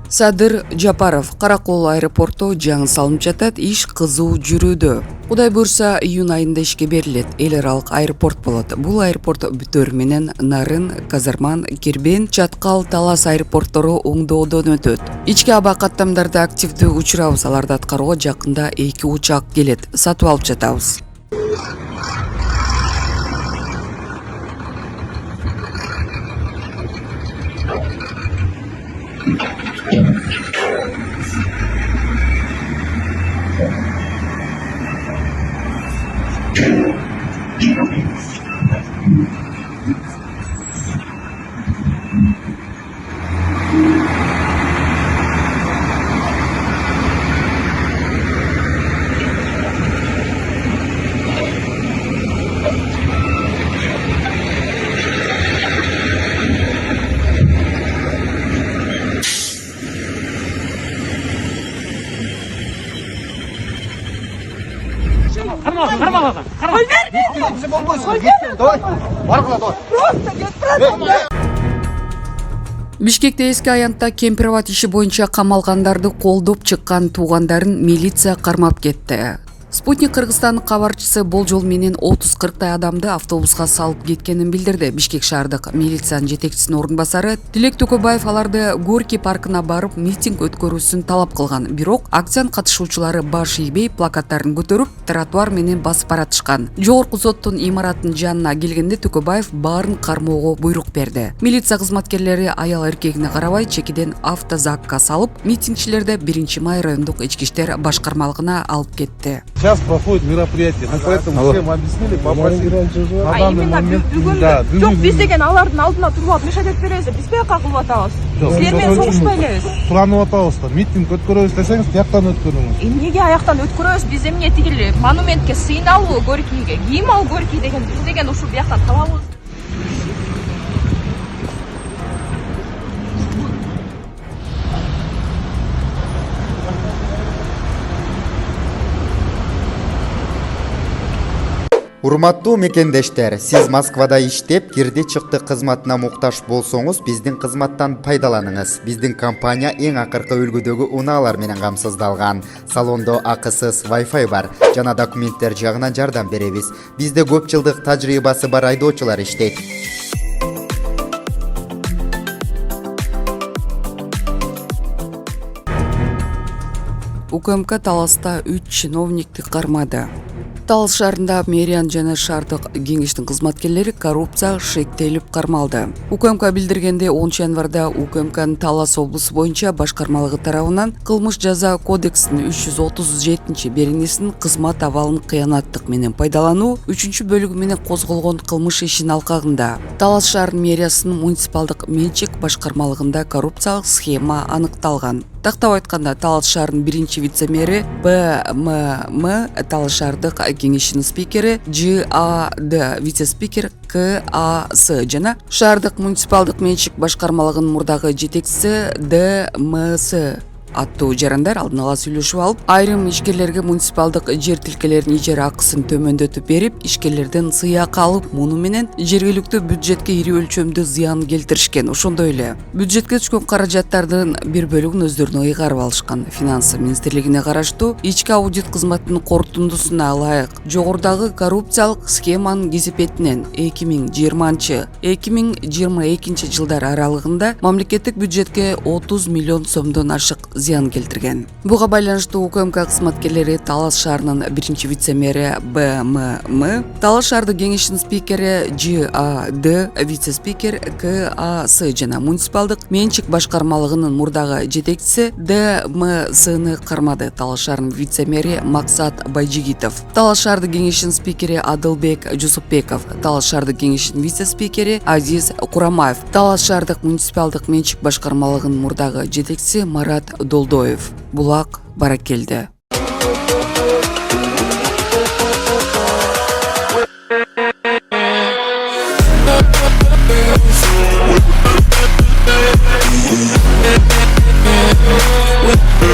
Садыр Жапаров Каракол аэропорту жаңы салынып жатат, иш кызуу жүрүүдө. Кудай буйрса, июнь айында ишке берилет. Эл аралык аэропорт болот. Бул аэропорт Бүтөр менен Нарын, Казарман, Кербен, Чаткал, Талас аэропорттору оңдоодон өтөт. Ички аба каттамдарда активдүү учурабыз. Аларды аткарууга жакында 2 учак келет. Сатып алып жатабыз. Бишкекте эски аянтта кемпирабад иши боюнча камалгандарды колдоп чыккан туугандарын милиция кармап кетти. Спутник Кыргызстандын кабарчысы болжол менен 30-40 адамды автобуска салып кеткенин билдирди. Бишкек шаардык милициянын жетекчисинин орун басары Тилек Төкөбаев аларды Горький паркына барып митинг өткөрүүсүн талап кылган. Бирок акциянын катышуучулары баш ийбей плакаттарын көтөрүп, тротуар менен басып баратышкан. Жогорку соттун имаратынын жанына келгенде Төкөбаев баарын кармоого буйрук берди. Милиция кызматкерлери аял эркегине карабай чекиден автозакка салып, митингчилерди 1-май райондук ички иштер башкармалыгына алып кетти. Сейчас проходит мероприятие, поэтому всем объяснили, попросили. На данный момент, да, Жок, биз деген алардын алдына туруп алып мешать этип беребиз. Биз бияка кылып атабыз. Силер менен согушпай элебиз. Суранып атабыз да, митинг өткөрөбүз десеңиз, тияктан өткөрүңүз. Эмнеге аяктан өткөрөбүз? Биз эмне тигил монументке сыйналбы Горькийге? Ким ал Горький деген? Биз деген ушул бияктан табабыз. Урматтуу мекендештер, сиз Москвада иштеп, кирди чыкты кызматына муктаж болсоңуз, биздин кызматтан пайдаланыңыз. Биздин компания эң акыркы үлгүдөгү унаалар менен камсыздалган. Салондо акысыз Wi-Fi бар, жана документтер жагынан жардам беребиз. Бизде көп жылдык тажрыйбасы бар айдоочулар иштейт. УКМК Таласта 3 чиновникти кармады. Талас шаарында мэриян жана шаардык кеңештин кызматкерлери коррупцияга шектелип кармалды. УКМК билдиргенде 10 январда УКМКнын Талас облусу боюнча башкармалыгы тарабынан кылмыш жаза кодексинин 337 беренесинин кызмат абалын кыянаттык менен пайдалануу 3-бөлүгү менен козголгон кылмыш ишинин алкагында Талас шаарынын мэриясынын муниципалдык менчик башкармалыгында коррупциялык схема аныкталган. Тактап айтканда, Талас шаарынын 1-чи вице-мэри БММ, Талас шаардык кеңешинин спикери ЖАД, вице-спикер КАС жана шаардык муниципалдык менчик башкармалыгынын мурдагы жетекчиси ДМС аттуу жарандар алдын ала сүйлөшүп алып, айрым ишкерлерге муниципалдык жер тилкелеринин ижара акысын төмөндөтүп берип, ишкерлерден сыйак алып, муну менен жергиликтүү бюджетке ири өлчөмдүү зыян келтиришкен. Ошондой эле бюджетке түшкөн каражаттардын бир бөлүгүн өздөрүнө ыйгарып алышкан. Финансы министрлигине караштуу ички аудит кызматынын корутундусуна ылайык жогорудагы коррупциялык схеманын кесепетинен 2020-2022 жылдар аралыгында мамлекеттик бюджетке 30 миллион сомдон ашык зыян келтирген. Буга байланыштуу УКМК кызматкерлери Талас шаарынын 1-чи вице-мэри БММ, Талас шаардык кеңешинин спикери ЖАД, вице-спикер КАС жана муниципалдык менчик башкармалыгынын мурдагы жетекчиси ДМСны кармады. Талас шаарынын вице-мэри Максат Байжигитов, Талас шаардык кеңешинин спикери Адылбек Жусупбеков, Талас шаардык кеңешинин вице-спикери Азиз Курамаев, Талас шаардык муниципалдык менчик башкармалыгынын мурдагы жетекчиси Марат Долдоев. Булак баракелди. With